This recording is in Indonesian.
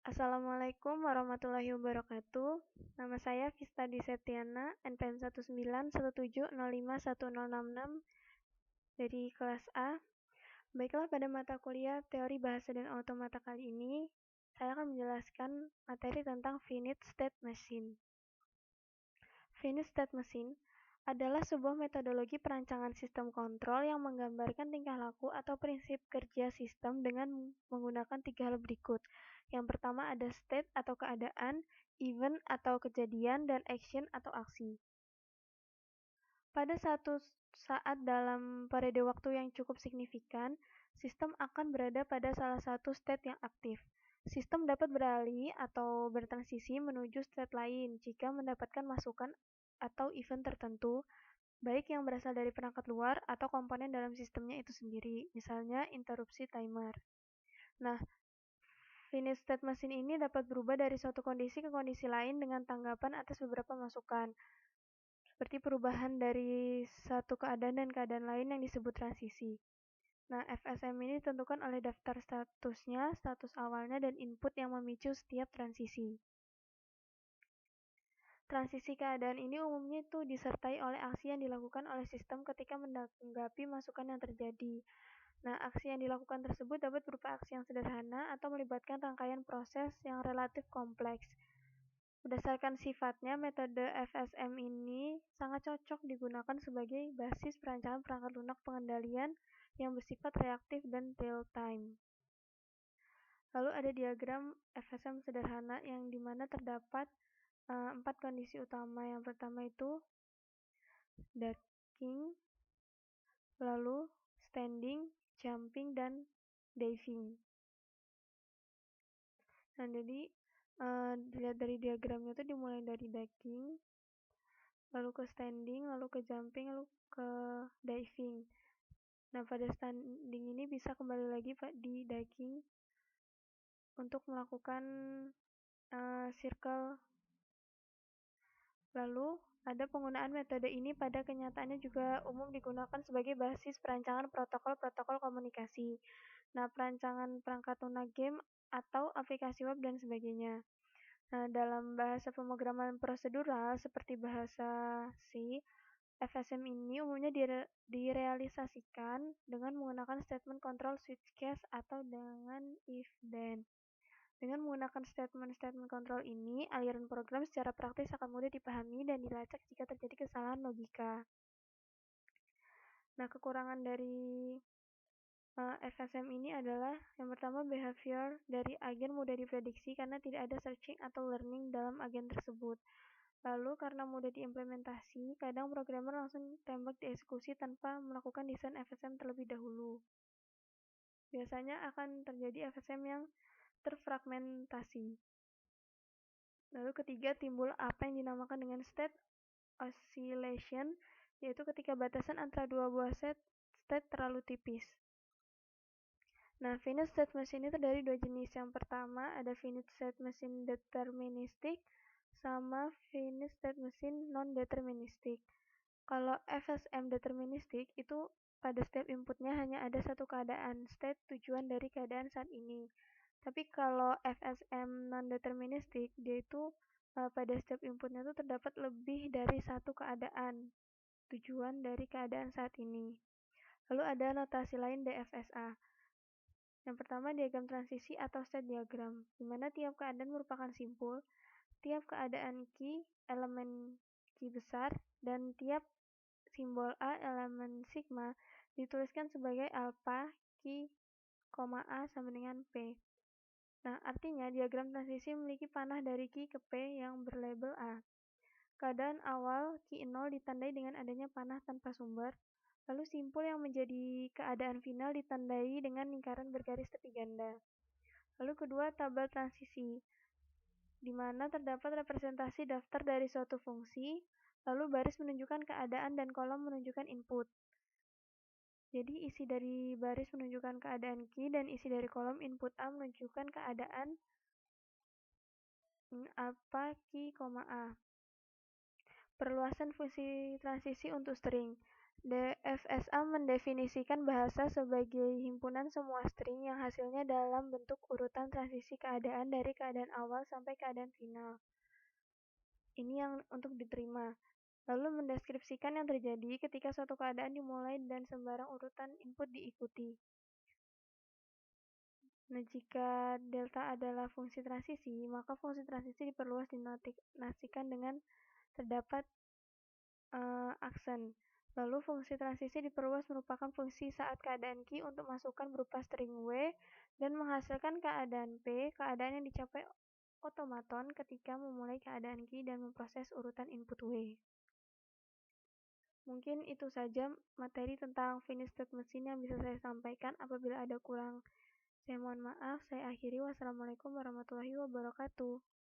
Assalamualaikum warahmatullahi wabarakatuh. Nama saya Vista Disetiana, NPM 19170510066 dari kelas A. Baiklah, pada mata kuliah Teori Bahasa dan Automata kali ini, saya akan menjelaskan materi tentang Finite State Machine. Finite State Machine adalah sebuah metodologi perancangan sistem kontrol yang menggambarkan tingkah laku atau prinsip kerja sistem dengan menggunakan 3 hal berikut. Yang pertama ada state atau keadaan, event atau kejadian, dan action atau aksi. Pada satu saat dalam periode waktu yang cukup signifikan, sistem akan berada pada salah satu state yang aktif. Sistem dapat beralih atau bertransisi menuju state lain jika mendapatkan masukan atau event tertentu, baik yang berasal dari perangkat luar atau komponen dalam sistemnya itu sendiri, misalnya interupsi timer. Nah, finite state machine ini dapat berubah dari suatu kondisi ke kondisi lain dengan tanggapan atas beberapa masukan, seperti perubahan dari satu keadaan dan keadaan lain yang disebut transisi. Nah, FSM ini ditentukan oleh daftar statusnya, status awalnya, dan input yang memicu setiap transisi. Transisi keadaan ini umumnya itu disertai oleh aksi yang dilakukan oleh sistem ketika menanggapi masukan yang terjadi. Nah, aksi yang dilakukan tersebut dapat berupa aksi yang sederhana atau melibatkan rangkaian proses yang relatif kompleks. Berdasarkan sifatnya, metode FSM ini sangat cocok digunakan sebagai basis perancangan perangkat lunak pengendalian yang bersifat reaktif dan real-time. Lalu ada diagram FSM sederhana yang dimana terdapat 4 kondisi utama. Yang pertama itu ducking, lalu standing, jumping, dan diving. Nah, jadi dilihat dari diagramnya itu dimulai dari ducking, lalu ke standing, lalu ke jumping, lalu ke diving. Nah, pada standing ini bisa kembali lagi di ducking untuk melakukan circle. Lalu, ada penggunaan metode ini pada kenyataannya juga umum digunakan sebagai basis perancangan protokol-protokol komunikasi. Nah, perancangan perangkat lunak game atau aplikasi web dan sebagainya. Nah, dalam bahasa pemrograman prosedural seperti bahasa C, FSM ini umumnya direalisasikan dengan menggunakan statement control switch case atau dengan if then. Dengan menggunakan statement control ini, aliran program secara praktis akan mudah dipahami dan dilacak jika terjadi kesalahan logika. Nah, kekurangan dari FSM ini adalah yang pertama, behavior dari agen mudah diprediksi karena tidak ada searching atau learning dalam agen tersebut. Lalu, karena mudah diimplementasi, kadang programmer langsung tembak dieksekusi tanpa melakukan desain FSM terlebih dahulu. Biasanya akan terjadi FSM yang terfragmentasi. Lalu ketiga, timbul apa yang dinamakan dengan state oscillation, yaitu ketika batasan antara dua buah state terlalu tipis. Nah, finite state machine ini terdiri dua jenis. Yang pertama ada finite state machine deterministic sama finite state machine non-deterministic. Kalau FSM deterministic itu pada step inputnya hanya ada satu keadaan, state tujuan dari keadaan saat ini. Tapi kalau FSM non-deterministic, dia itu pada step inputnya itu terdapat lebih dari satu keadaan, tujuan dari keadaan saat ini. Lalu ada notasi lain DFSA. Yang pertama diagram transisi atau state diagram, di mana tiap keadaan merupakan simpul, tiap keadaan key elemen key besar, dan tiap simbol A elemen sigma dituliskan sebagai alpha key, A sama dengan P. Nah, artinya diagram transisi memiliki panah dari key ke P yang berlabel A. Keadaan awal key 0 ditandai dengan adanya panah tanpa sumber, lalu simpul yang menjadi keadaan final ditandai dengan lingkaran bergaris tepi ganda. Lalu kedua, tabel transisi, di mana terdapat representasi daftar dari suatu fungsi, lalu baris menunjukkan keadaan dan kolom menunjukkan input. Jadi isi dari baris menunjukkan keadaan key dan isi dari kolom input A menunjukkan keadaan alpha key, A. Perluasan fungsi transisi untuk string. DFSA mendefinisikan bahasa sebagai himpunan semua string yang hasilnya dalam bentuk urutan transisi keadaan dari keadaan awal sampai keadaan final. Ini yang untuk diterima. Lalu mendeskripsikan yang terjadi ketika suatu keadaan dimulai dan sembarang urutan input diikuti. Nah, jika delta adalah fungsi transisi, maka fungsi transisi diperluas dinotasikan dengan terdapat aksen. Lalu fungsi transisi diperluas merupakan fungsi saat keadaan Q untuk masukkan berupa string W dan menghasilkan keadaan P, keadaan yang dicapai otomaton ketika memulai keadaan Q dan memproses urutan input W. Mungkin itu saja materi tentang finish state machine yang bisa saya sampaikan. Apabila ada kurang, saya mohon maaf. Saya akhiri. Wassalamualaikum warahmatullahi wabarakatuh.